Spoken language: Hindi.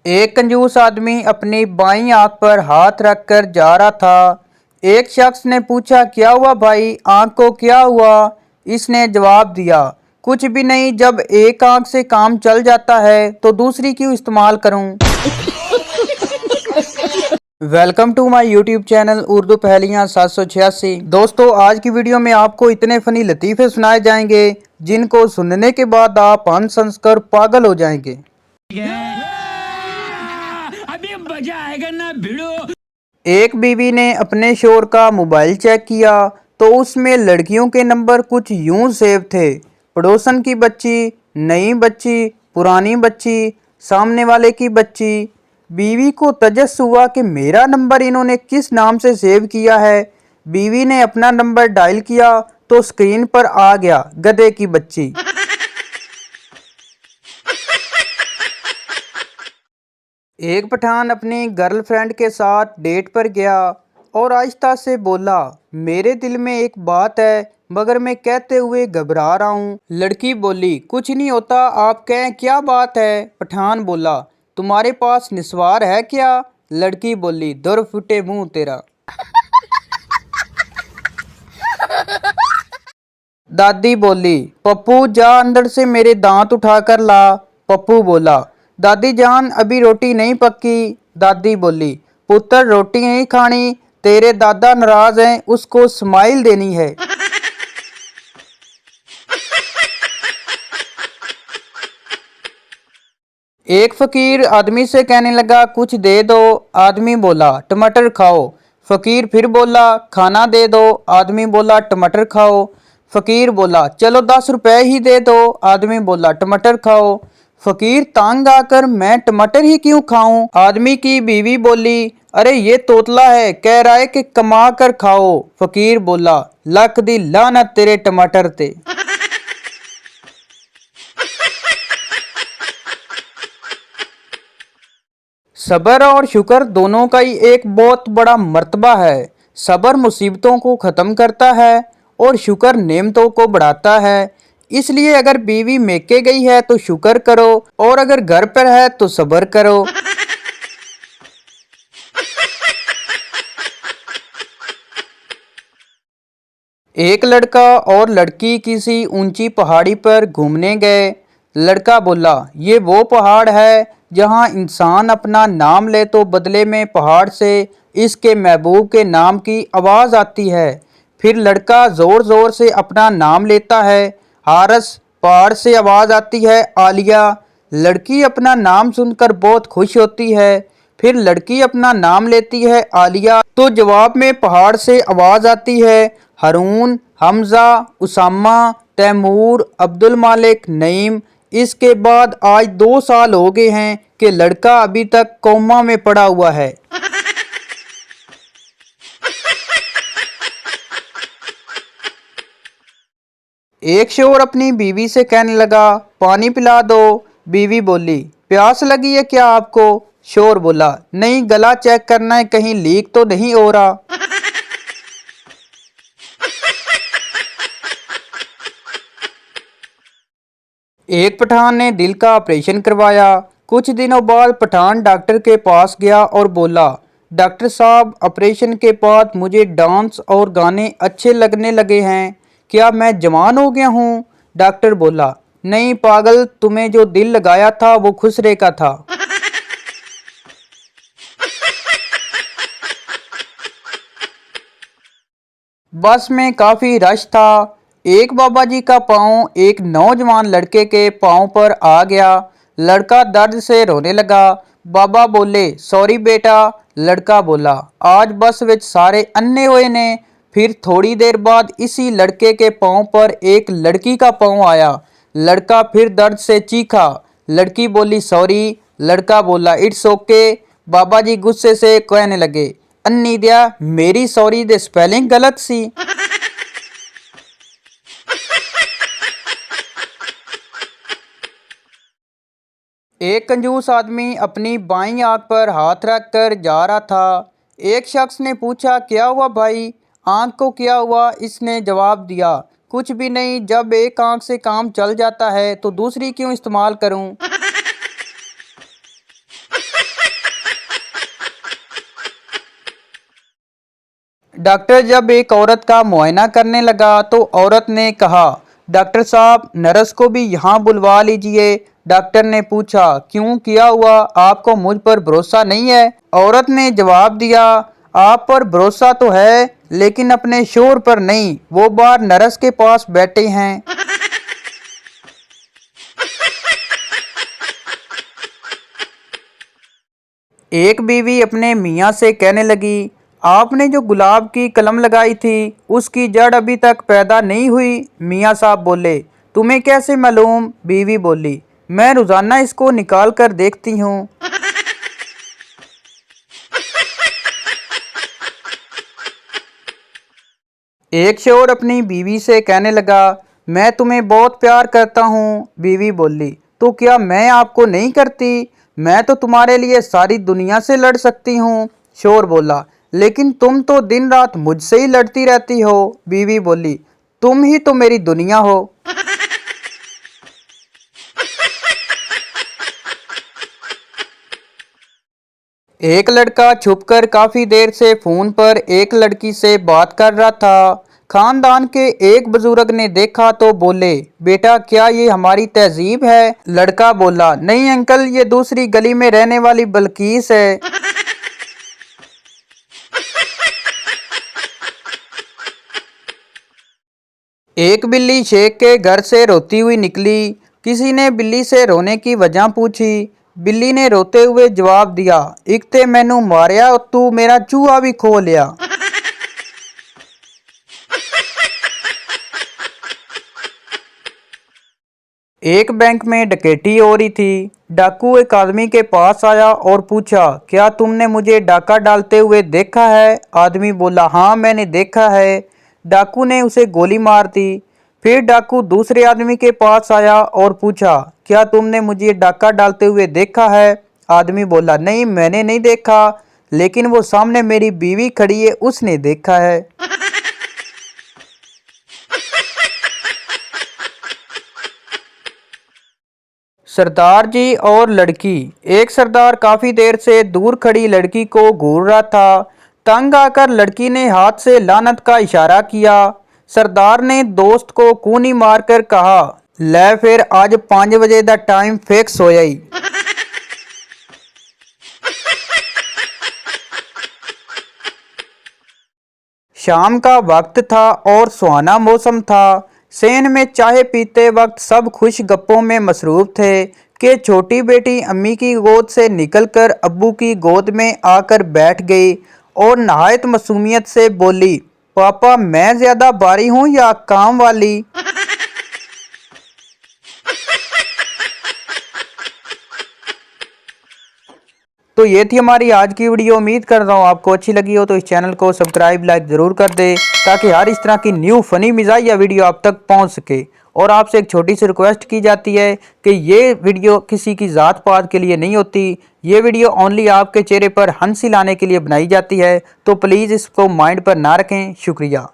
एक कंजूस आदमी अपनी बाईं आंख पर हाथ रखकर जा रहा था। एक शख्स ने पूछा, क्या हुआ भाई, आंख को क्या हुआ? इसने जवाब दिया, कुछ भी नहीं, जब एक आंख से काम चल जाता है तो दूसरी क्यों इस्तेमाल करूं। Welcome to my YouTube channel Urdu पहेलियाँ 786। दोस्तों, आज की वीडियो में आपको इतने फनी लतीफ़े सुनाए जाएंगे जिनको सुनने के बाद आप हंस हंस कर पागल हो जाएंगे। अभी मजा आएगा ना भिड़ो। एक बीवी ने अपने शोहर का मोबाइल चेक किया तो उसमें लड़कियों के नंबर कुछ यूं सेव थे। पड़ोसन की बच्ची, नई बच्ची, पुरानी बच्ची, सामने वाले की बच्ची। बीवी को तजस्स हुआ कि मेरा नंबर इन्होंने किस नाम से सेव किया है। बीवी ने अपना नंबर डायल किया तो स्क्रीन पर आ गया, गधे की बच्ची। एक पठान अपनी गर्लफ्रेंड के साथ डेट पर गया और आहिस्ता से बोला, मेरे दिल में एक बात है मगर मैं कहते हुए घबरा रहा हूँ। लड़की बोली, कुछ नहीं होता, आप कहें, क्या बात है? पठान बोला, तुम्हारे पास निस्वार है क्या? लड़की बोली, दुर फुटे मुंह तेरा। दादी बोली, पप्पू जा अंदर से मेरे दांत उठा कर ला। पप्पू बोला, दादी जान अभी रोटी नहीं पक्की। दादी बोली, पुत्र रोटी नहीं खानी, तेरे दादा नाराज हैं, उसको स्माइल देनी है। एक फकीर आदमी से कहने लगा, कुछ दे दो। आदमी बोला, टमाटर खाओ। फकीर फिर बोला, खाना दे दो। आदमी बोला, टमाटर खाओ। फकीर बोला, चलो 10 रुपए ही दे दो। आदमी बोला, टमाटर खाओ। फकीर तंग आकर, मैं टमाटर ही क्यों खाऊं? आदमी की बीवी बोली, अरे ये तोतला है, कह रहा है कि कमा कर खाओ। फकीर बोला, लख दी लानत तेरे टमाटर ते। सब्र और शुक्र दोनों का ही एक बहुत बड़ा मर्तबा है। सब्र मुसीबतों को ख़त्म करता है और शुक्र नेमतों को बढ़ाता है। इसलिए अगर बीवी मेके गई है तो शुक्र करो और अगर घर पर है तो सब्र करो। एक लड़का और लड़की किसी ऊंची पहाड़ी पर घूमने गए। लड़का बोला, ये वो पहाड़ है जहां इंसान अपना नाम ले तो बदले में पहाड़ से इसके महबूब के नाम की आवाज़ आती है। फिर लड़का ज़ोर ज़ोर से अपना नाम लेता है। हारस, पहाड़ से आवाज़ आती है, आलिया। लड़की अपना नाम सुनकर बहुत खुश होती है। फिर लड़की अपना नाम लेती है, आलिया, तो जवाब में पहाड़ से आवाज़ आती है, हारून, हमजा, उसामा, तैमूर, अब्दुल मालिक, नईम। इसके बाद आज 2 साल हो गए हैं कि लड़का अभी तक कोमा में पड़ा हुआ है। एक शोर अपनी बीवी से कहने लगा, पानी पिला दो। बीवी बोली, प्यास लगी है क्या आपको? शोर बोला, नहीं, गला चेक करना है, कहीं लीक तो नहीं हो रहा। एक पठान ने दिल का ऑपरेशन करवाया। कुछ दिनों बाद पठान डॉक्टर के पास गया और बोला, डॉक्टर साहब, ऑपरेशन के बाद मुझे डांस और गाने अच्छे लगने लगे हैं, क्या मैं जवान हो गया हूँ? डॉक्टर बोला, नहीं पागल, तुम्हें जो दिल लगाया था वो खुसरे का था। बस में काफी रश था। एक बाबा जी का पांव एक नौजवान लड़के के पांव पर आ गया। लड़का दर्द से रोने लगा। बाबा बोले, सॉरी बेटा। लड़का बोला, आज बस विच सारे अन्ने हुए ने। फिर थोड़ी देर बाद इसी लड़के के पांव पर एक लड़की का पांव आया। लड़का फिर दर्द से चीखा। लड़की बोली, सॉरी। लड़का बोला, इट्स ओके। बाबा जी गुस्से से कहने लगे, अन्नी दिया, मेरी सॉरी दे स्पेलिंग गलत सी। एक कंजूस आदमी अपनी बाईं आंख पर हाथ रख कर जा रहा था। एक शख्स ने पूछा, क्या हुआ भाई, आंख को क्या हुआ? इसने जवाब दिया, कुछ भी नहीं, जब एक आंख से काम चल जाता है तो दूसरी क्यों इस्तेमाल करूं। डॉक्टर जब एक औरत का मुआयना करने लगा तो औरत ने कहा, डॉक्टर साहब नर्स को भी यहाँ बुलवा लीजिए। डॉक्टर ने पूछा, क्यों, किया हुआ, आपको मुझ पर भरोसा नहीं है? औरत ने जवाब दिया, आप पर भरोसा तो है लेकिन अपने शोहर पर नहीं, वो बाहर नर्स के पास बैठे हैं। एक बीवी अपने मियाँ से कहने लगी, आपने जो गुलाब की कलम लगाई थी उसकी जड़ अभी तक पैदा नहीं हुई। मियाँ साहब बोले, तुम्हें कैसे मालूम? बीवी बोली, मैं रोजाना इसको निकाल कर देखती हूँ। एक शोहर अपनी बीवी से कहने लगा, मैं तुम्हें बहुत प्यार करता हूँ। बीवी बोली, तो क्या मैं आपको नहीं करती? मैं तो तुम्हारे लिए सारी दुनिया से लड़ सकती हूँ। शोहर बोला, लेकिन तुम तो दिन रात मुझसे ही लड़ती रहती हो। बीवी बोली, तुम ही तो मेरी दुनिया हो। एक लड़का छुपकर काफी देर से फोन पर एक लड़की से बात कर रहा था। खानदान के एक बुजुर्ग ने देखा तो बोले, बेटा क्या ये हमारी तहजीब है? लड़का बोला, नहीं अंकल, ये दूसरी गली में रहने वाली बल्कीस है। एक बिल्ली शेख के घर से रोती हुई निकली। किसी ने बिल्ली से रोने की वजह पूछी। बिल्ली ने रोते हुए जवाब दिया, एक ते मैनू मारिया, तू मेरा चूहा भी खो लिया। एक बैंक में डकैती हो रही थी। डाकू एक आदमी के पास आया और पूछा, क्या तुमने मुझे डाका डालते हुए देखा है? आदमी बोला, हाँ मैंने देखा है। डाकू ने उसे गोली मार दी। फिर डाकू दूसरे आदमी के पास आया और पूछा, क्या तुमने मुझे डाका डालते हुए देखा है? आदमी बोला, नहीं मैंने नहीं देखा, लेकिन वो सामने मेरी बीवी खड़ी है, उसने देखा है। सरदार जी और लड़की। एक सरदार काफी देर से दूर खड़ी लड़की को घूर रहा था। तंग आकर लड़की ने हाथ से लानत का इशारा किया। सरदार ने दोस्त को कूनी मारकर कहा, ले फिर आज 5 बजे दा टाइम फिक्स हो जाई। शाम का वक्त था और सुहाना मौसम था। सेन में चाय पीते वक्त सब खुश गप्पों में मसरूफ थे कि छोटी बेटी अम्मी की गोद से निकलकर अब्बू की गोद में आकर बैठ गई और नहायत मासूमियत से बोली, पापा मैं ज्यादा बारी हूँ या काम वाली? तो ये थी हमारी आज की वीडियो। उम्मीद कर रहा हूँ आपको अच्छी लगी हो, तो इस चैनल को सब्सक्राइब लाइक ज़रूर कर दे ताकि हर इस तरह की न्यू फनी मिजाजिया वीडियो आप तक पहुँच सके। और आपसे एक छोटी सी रिक्वेस्ट की जाती है कि ये वीडियो किसी की ज़ात पात के लिए नहीं होती। ये वीडियो ओनली आपके चेहरे पर हंसी लाने के लिए बनाई जाती है, तो प्लीज़ इसको माइंड पर ना रखें। शुक्रिया।